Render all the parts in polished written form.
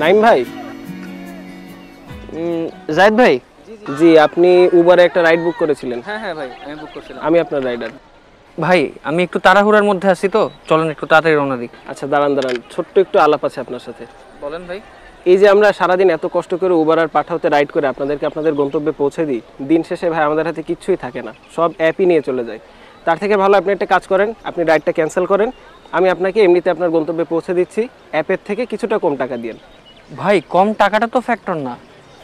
নাইম ভাই, জায়েদ ভাই। জি আপনি উবারে একটা রাইড বুক করেছিলেন। হ্যাঁ হ্যাঁ ভাই, আমি বুক করছিলাম। আমি আপনার রাইডার। ভাই আমি একটু তাড়াহুড়ার মধ্যে আছি, তো চলেন একটু তাড়াতাড়ি রওনা দিই। আচ্ছা দাঁড়ান দাঁড়ান, ছোট্ট একটু আলাপ আছে আপনার সাথে। বলেন ভাই। এই যে আমরা সারাদিন এত কষ্ট করে উবার আর পাঠাওতে রাইড করে আপনাদেরকে আপনাদের গন্তব্যে পৌঁছে দিই, দিন শেষে ভাই আমাদের হাতে কিচ্ছুই থাকে না, সব অ্যাপই নিয়ে চলে যায়। তার থেকে ভালো আপনি একটা কাজ করেন, আপনি রাইডটা ক্যান্সেল করেন, আমি আপনাকে এমনিতে আপনার গন্তব্যে পৌঁছে দিচ্ছি, অ্যাপের থেকে কিছুটা কম টাকা দিন। ভাই কম টাকাটা তো ফ্যাক্টর না,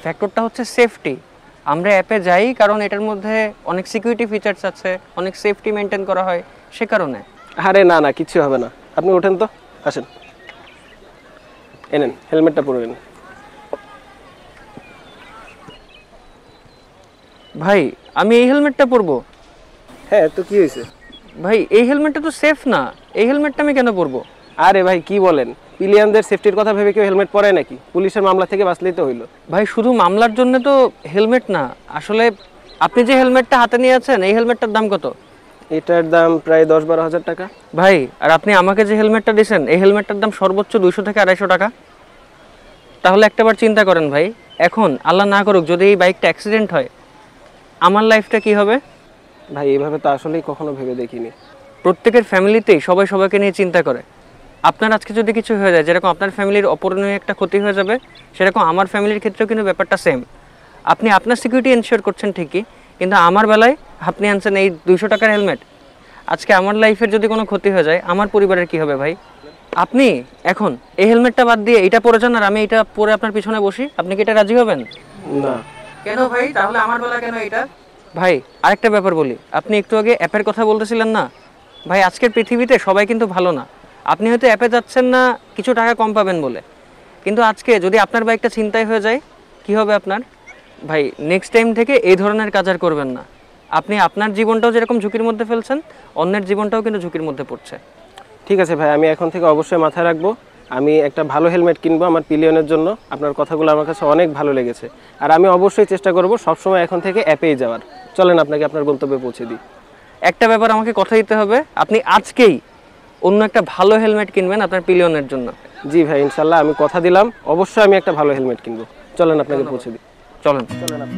ফ্যাক্টরটা হচ্ছে সেফটি। আমরা অ্যাপে যাই কারণ এটার মধ্যে অনেক সিকিউরিটি ফিচার্স আছে, অনেক সেফটি মেনটেন করা হয়, সে কারণে। আরে না না, কিচ্ছু হবে না, আপনি ওঠেন তো, আসেন, এনেন হেলমেটটা পরে নেন। ভাই আমি এই হেলমেটটা পরবো? হ্যাঁ তো কি হয়েছে? ভাই এই হেলমেটটা তো সেফ না, এই হেলমেটটা আমি কেন পরবো? আরে ভাই কি বলেন, পিলিয়ানদের সেফটির কথা ভেবে কেউ হেলমেট পরে নাকি? পুলিশের মামলা থেকে বাঁচলেই তো হইলো। ভাই শুধু মামলার জন্য তো হেলমেট না, আসলে আপনি যে হেলমেটটা হাতে নিয়ে আছেন এই হেলমেটটার দাম কত? এটার দাম প্রায় 10-12 হাজার টাকা। ভাই আর আপনি আমাকে যে হেলমেটটা দিয়েছেন এই হেলমেটটার দাম সর্বোচ্চ 200 থেকে 250 টাকা। তাহলে একটাবার চিন্তা করেন ভাই, এখন আল্লাহ না করুক যদি এই বাইকটা অ্যাক্সিডেন্ট হয়, আমার লাইফটা কি হবে? ভাই এইভাবে তো আসলেই কখনো ভেবে দেখিনি। প্রত্যেকের ফ্যামিলিতেই সবাই সবাইকে নিয়ে চিন্তা করে। আপনার আজকে যদি কিছু হয়ে যায়, যেরকম আপনার ফ্যামিলির অপূরণীয় একটা ক্ষতি হয়ে যাবে, সেরকম আমার ফ্যামিলির ক্ষেত্রেও কিন্তু ব্যাপারটা সেম। আপনি আপনার সিকিউরিটি এনশিওর করছেন ঠিকই, কিন্তু আমার বেলায় আপনি আনছেন এই 200 টাকার হেলমেট। আজকে আমার লাইফের যদি কোনো ক্ষতি হয়ে যায়, আমার পরিবারের কি হবে ভাই? আপনি এখন এই হেলমেটটা বাদ দিয়ে এটা পরে যান আর আমি এটা পরে আপনার পিছনে বসি, আপনি কি এটা রাজি হবেন? না। কেন ভাই, তাহলে আমার বেলা কেন এটা? ভাই আরেকটা ব্যাপার বলি, আপনি একটু আগে অ্যাপের কথা বলতেছিলেন না ভাই, আজকের পৃথিবীতে সবাই কিন্তু ভালো না। আপনি হয়তো অ্যাপে যাচ্ছেন না কিছু টাকা কম পাবেন বলে, কিন্তু আজকে যদি আপনার বাইকটা ছিনতাই হয়ে যায় কি হবে আপনার? ভাই নেক্সট টাইম থেকে এই ধরনের কাজ আর করবেন না। আপনি আপনার জীবনটাও যেরকম ঝুঁকির মধ্যে ফেলছেন, অন্যের জীবনটাও কিন্তু ঝুঁকির মধ্যে পড়ছে। ঠিক আছে ভাই, আমি এখন থেকে অবশ্যই মাথায় রাখবো, আমি একটা ভালো হেলমেট কিনবো আমার পিলিয়নের জন্য। আপনার কথাগুলো আমার কাছে অনেক ভালো লেগেছে, আর আমি অবশ্যই চেষ্টা করব সবসময় এখন থেকে অ্যাপেই যাওয়ার। চলেন আপনাকে আপনার গন্তব্যে পৌঁছে দিই। একটা ব্যাপার আমাকে কথা দিতে হবে, আপনি আজকেই অন্য একটা ভালো হেলমেট কিনবেন আপনার পিলিয়নের জন্য। জি ভাই, ইনশাল্লাহ আমি কথা দিলাম, অবশ্যই আমি একটা ভালো হেলমেট কিনবো। চলেন আপনাকে পৌঁছে দিই। চলেন। চলেন আপনি।